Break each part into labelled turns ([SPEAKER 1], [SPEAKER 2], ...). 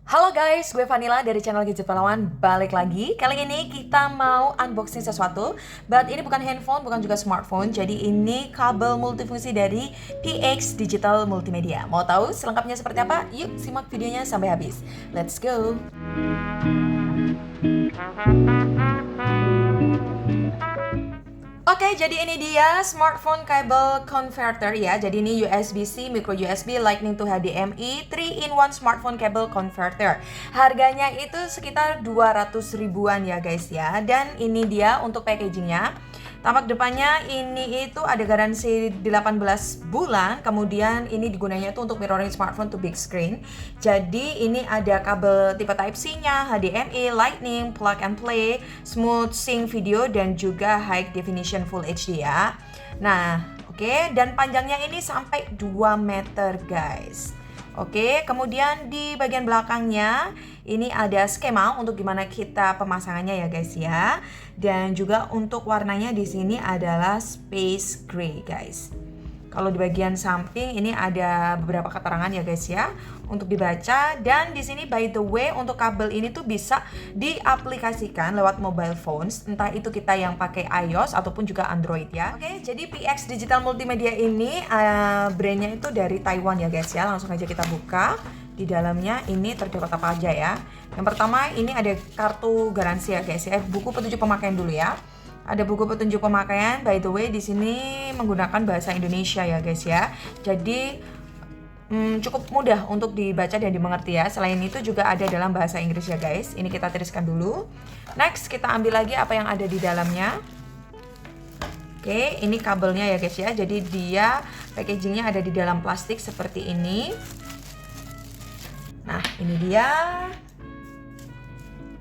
[SPEAKER 1] Halo guys, gue Vanilla dari channel Gadget Pahlawan balik lagi. Kali ini kita mau unboxing sesuatu, but ini bukan handphone, bukan juga smartphone. Jadi ini kabel multifungsi dari PX Digital Multimedia. Mau tahu selengkapnya seperti apa? Yuk simak videonya sampai habis. Let's go. Oke, jadi ini dia smartphone cable converter ya. Jadi ini USB-C, micro USB, Lightning to HDMI, 3-in-1 smartphone cable converter. Harganya itu sekitar 200 ribuan ya guys ya. Dan ini dia untuk packagingnya. Tampak depannya ini itu ada garansi 18 bulan. Kemudian ini digunanya itu untuk mirroring smartphone to big screen. Jadi ini ada kabel tipe Type-C-nya, HDMI, Lightning, plug and play, smooth sync video, dan juga high definition full HD ya. Nah, oke, dan panjangnya ini sampai 2 meter guys. Oke, kemudian di bagian belakangnya ini ada skema untuk gimana kita pemasangannya ya guys ya. Dan juga untuk warnanya di sini adalah space gray guys. Kalau di bagian samping ini ada beberapa keterangan ya guys ya untuk dibaca, dan di sini by the way untuk kabel ini tuh bisa diaplikasikan lewat mobile phones, entah itu kita yang pakai iOS ataupun juga Android ya. Oke, jadi PX Digital Multimedia ini brandnya itu dari Taiwan ya guys ya. Langsung aja kita buka. Di dalamnya ini terdapat apa aja ya. Yang pertama ini ada kartu garansi ya guys ya. Buku petunjuk pemakaian dulu ya. Ada buku petunjuk pemakaian, by the way di sini menggunakan bahasa Indonesia ya guys ya. Jadi cukup mudah untuk dibaca dan dimengerti ya. Selain itu juga ada dalam bahasa Inggris ya guys. Ini kita tiriskan dulu. Next kita ambil lagi apa yang ada di dalamnya. Oke, ini kabelnya ya guys ya. Jadi dia packagingnya ada di dalam plastik seperti ini. Nah ini dia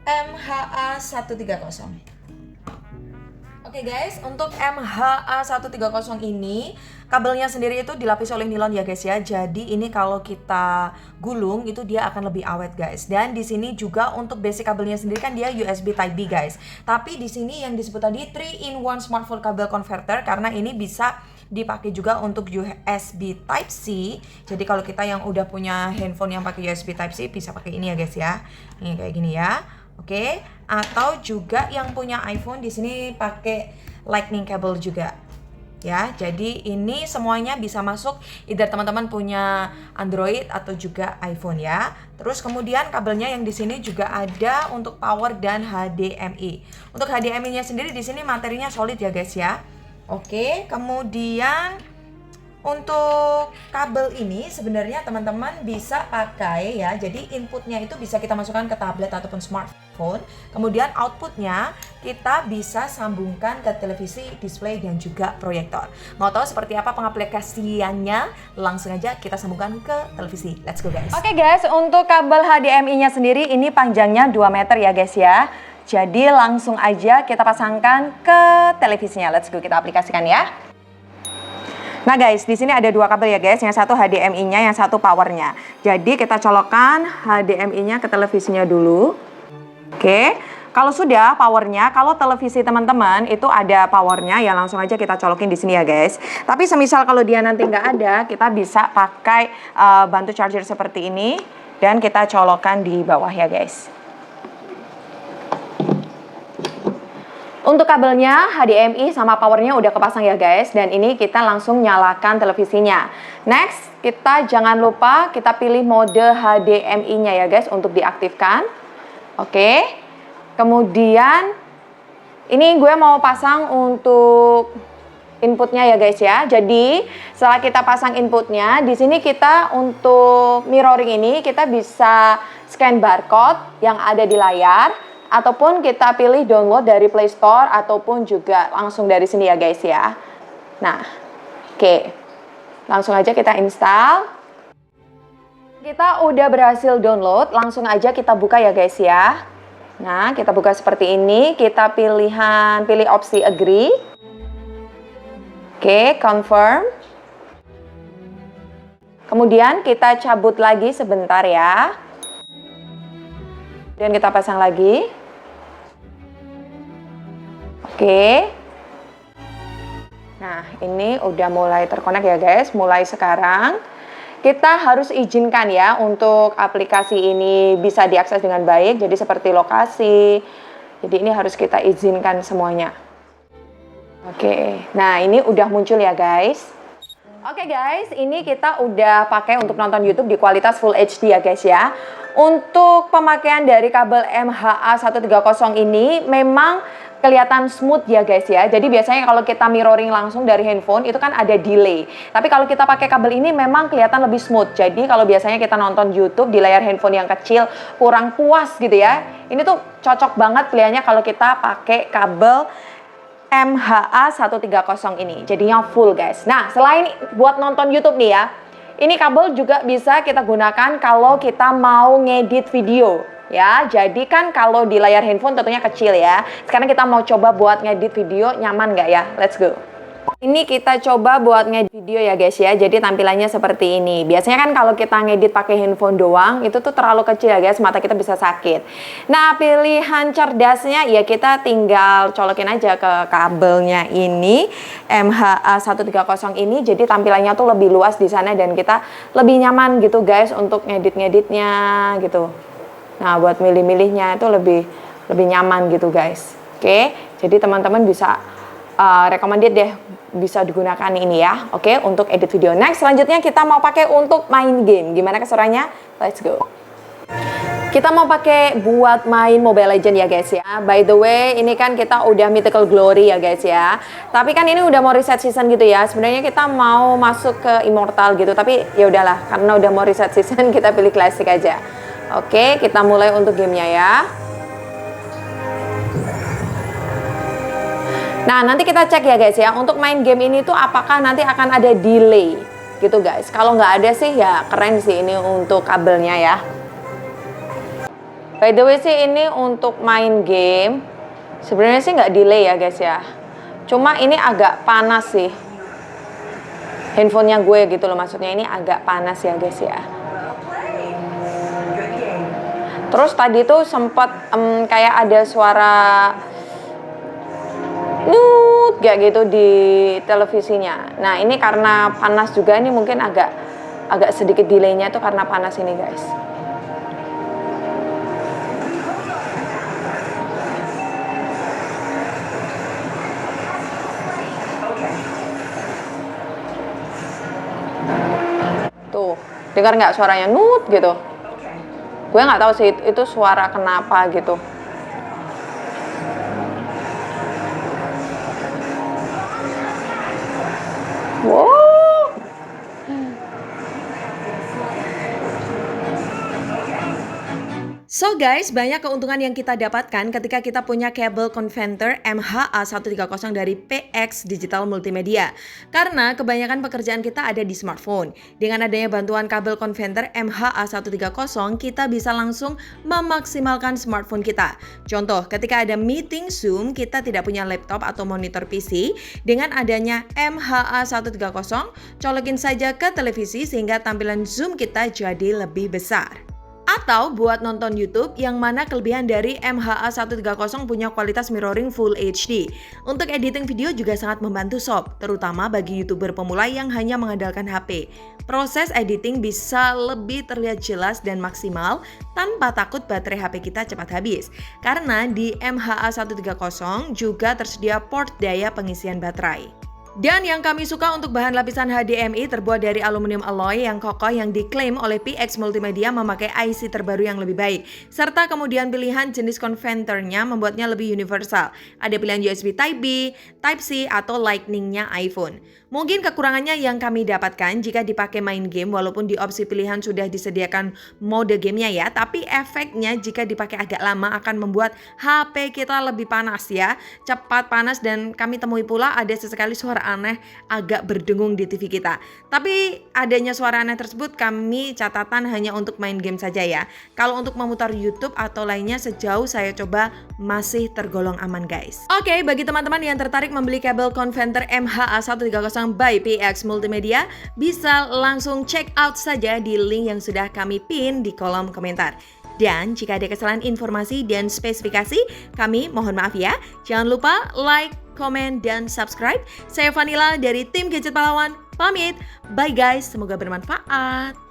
[SPEAKER 1] MHA130. Oke guys, untuk MHA130 ini kabelnya sendiri itu dilapisi oleh nilon ya guys ya. Jadi ini kalau kita gulung itu dia akan lebih awet guys. Dan di sini juga untuk basic kabelnya sendiri kan dia USB Type B guys. Tapi di sini yang disebut tadi 3-in-1 smartphone cable converter karena ini bisa dipakai juga untuk USB Type C. Jadi kalau kita yang udah punya handphone yang pakai USB Type C bisa pakai ini ya guys ya. Ini kayak gini ya. Oke, atau juga yang punya iPhone di sini pakai Lightning cable juga. Ya, jadi ini semuanya bisa masuk either teman-teman punya Android atau juga iPhone ya. Terus kemudian kabelnya yang di sini juga ada untuk power dan HDMI. Untuk HDMI-nya sendiri di sini materinya solid ya guys ya. Oke, kemudian untuk kabel ini sebenarnya teman-teman bisa pakai ya. Jadi inputnya itu bisa kita masukkan ke tablet ataupun smartphone. Kemudian outputnya kita bisa sambungkan ke televisi, display, dan juga proyektor. Mau tahu seperti apa pengaplikasiannya? Langsung aja kita sambungkan ke televisi. Let's go guys. Oke guys, untuk kabel HDMI-nya sendiri ini panjangnya 2 meter ya guys ya. Jadi langsung aja kita pasangkan ke televisinya. Let's go, kita aplikasikan ya. Nah guys, di sini ada 2 kabel ya guys, yang satu HDMI-nya, yang satu powernya. Jadi kita colokkan HDMI-nya ke televisinya dulu. Oke, kalau sudah powernya, kalau televisi teman-teman itu ada powernya, ya langsung aja kita colokin di sini ya guys. Tapi semisal kalau dia nanti nggak ada, kita bisa pakai bantu charger seperti ini dan kita colokkan di bawah ya guys. Untuk kabelnya, HDMI sama powernya udah kepasang ya guys. Dan ini kita langsung nyalakan televisinya. Next, kita jangan lupa kita pilih mode HDMI-nya ya guys untuk diaktifkan. Oke. Kemudian, ini gue mau pasang untuk inputnya ya guys ya. Jadi, setelah kita pasang inputnya, di sini kita untuk mirroring ini kita bisa scan barcode yang ada di layar. Ataupun kita pilih download dari Play Store ataupun juga langsung dari sini ya guys ya. Nah, oke. Langsung aja kita install. Kita udah berhasil download, langsung aja kita buka ya guys ya. Nah, kita buka seperti ini, kita pilih opsi agree. Oke, confirm. Kemudian kita cabut lagi sebentar ya. Dan kita pasang lagi. Oke. Nah, ini udah mulai terkonek ya guys, mulai sekarang.
[SPEAKER 2] kita harus izinkan ya untuk aplikasi ini bisa diakses dengan baik. Jadi seperti lokasi. Jadi ini harus kita izinkan semuanya. Oke, nah ini udah muncul ya guys. Oke guys, ini kita udah pakai untuk nonton YouTube di kualitas Full HD ya guys ya. Untuk pemakaian dari kabel MHA130 ini memang kelihatan smooth ya guys ya. Jadi biasanya kalau kita mirroring langsung dari handphone itu kan ada delay. Tapi kalau kita pakai kabel ini memang kelihatan lebih smooth. Jadi kalau biasanya kita nonton YouTube di layar handphone yang kecil kurang puas gitu ya. Ini tuh cocok banget pilihannya kalau kita pakai kabel MHA130 ini. Jadinya full guys. Nah, selain buat nonton YouTube nih ya, ini kabel juga bisa kita gunakan kalau kita mau ngedit video. Ya, jadi kan kalau di layar handphone tentunya kecil ya. Sekarang kita mau coba buat ngedit video, nyaman nggak ya? Let's go. Ini kita coba buat ngedit video ya guys ya. Jadi tampilannya seperti ini. Biasanya kan kalau kita ngedit pakai handphone doang, itu tuh terlalu kecil ya guys, mata kita bisa sakit. Nah, pilihan cerdasnya ya kita tinggal colokin aja ke kabelnya ini, MHA130 ini. Jadi tampilannya tuh lebih luas di sana dan kita lebih nyaman gitu guys untuk ngedit-ngeditnya gitu. Nah, buat milih-milihnya itu lebih nyaman gitu guys. Oke, jadi teman-teman bisa recommended deh bisa digunakan ini ya. Oke, untuk edit video. Next, selanjutnya kita mau pakai untuk main game. Gimana keseruannya? Let's go. Kita mau pakai buat main Mobile Legends ya guys ya. By the way, ini kan kita udah Mythical Glory ya guys ya. Tapi kan ini udah mau reset season gitu ya. Sebenarnya kita mau masuk ke Immortal gitu, tapi ya udahlah karena udah mau reset season kita pilih Classic aja. Oke, kita mulai untuk gamenya ya. Nah, nanti kita cek ya guys ya, untuk main game ini tuh apakah nanti akan ada delay gitu guys. Kalau nggak ada sih ya keren sih ini untuk kabelnya ya. By the way sih ini untuk main game, sebenarnya sih nggak delay ya guys ya. Cuma ini agak panas sih. Handphonenya gue gitu loh, maksudnya ini agak panas ya guys ya. Terus tadi tuh sempat kayak ada suara kayak gitu di televisinya. Nah, ini karena panas juga, ini mungkin agak sedikit delaynya itu karena panas ini guys. Tuh, dengar nggak suaranya nut gitu? Gue nggak tahu sih itu suara kenapa gitu. Wow.
[SPEAKER 1] So guys, banyak keuntungan yang kita dapatkan ketika kita punya kabel converter MHA130 dari PX Digital Multimedia. Karena kebanyakan pekerjaan kita ada di smartphone. Dengan adanya bantuan kabel converter MHA130, kita bisa langsung memaksimalkan smartphone kita. Contoh, ketika ada meeting Zoom, kita tidak punya laptop atau monitor PC. Dengan adanya MHA130, colokin saja ke televisi sehingga tampilan Zoom kita jadi lebih besar. Atau buat nonton YouTube yang mana kelebihan dari MHA130 punya kualitas mirroring Full HD. Untuk editing video juga sangat membantu sob, terutama bagi YouTuber pemula yang hanya mengandalkan HP. Proses editing bisa lebih terlihat jelas dan maksimal tanpa takut baterai HP kita cepat habis. Karena di MHA130 juga tersedia port daya pengisian baterai. Dan yang kami suka untuk bahan lapisan HDMI terbuat dari aluminium alloy yang kokoh yang diklaim oleh PX Multimedia memakai IC terbaru yang lebih baik. Serta kemudian pilihan jenis konverternya membuatnya lebih universal. Ada pilihan USB Type-B, Type-C atau Lightning-nya iPhone. Mungkin kekurangannya yang kami dapatkan jika dipakai main game walaupun di opsi pilihan sudah disediakan mode gamenya ya. Tapi efeknya jika dipakai agak lama akan membuat HP kita lebih panas ya. Cepat panas dan kami temui pula ada sesekali suara aneh agak berdengung di TV kita. Tapi adanya suara aneh tersebut kami catatan hanya untuk main game saja ya. Kalau untuk memutar YouTube atau lainnya sejauh saya coba masih tergolong aman guys. Oke, bagi teman-teman yang tertarik membeli kabel converter MHA130 by PX Multimedia bisa langsung check out saja di link yang sudah kami pin di kolom komentar. Dan jika ada kesalahan informasi dan spesifikasi, kami mohon maaf ya. Jangan lupa like, komen, dan subscribe. Saya Vanilla dari tim Gadget Pahlawan, pamit. Bye guys, semoga bermanfaat.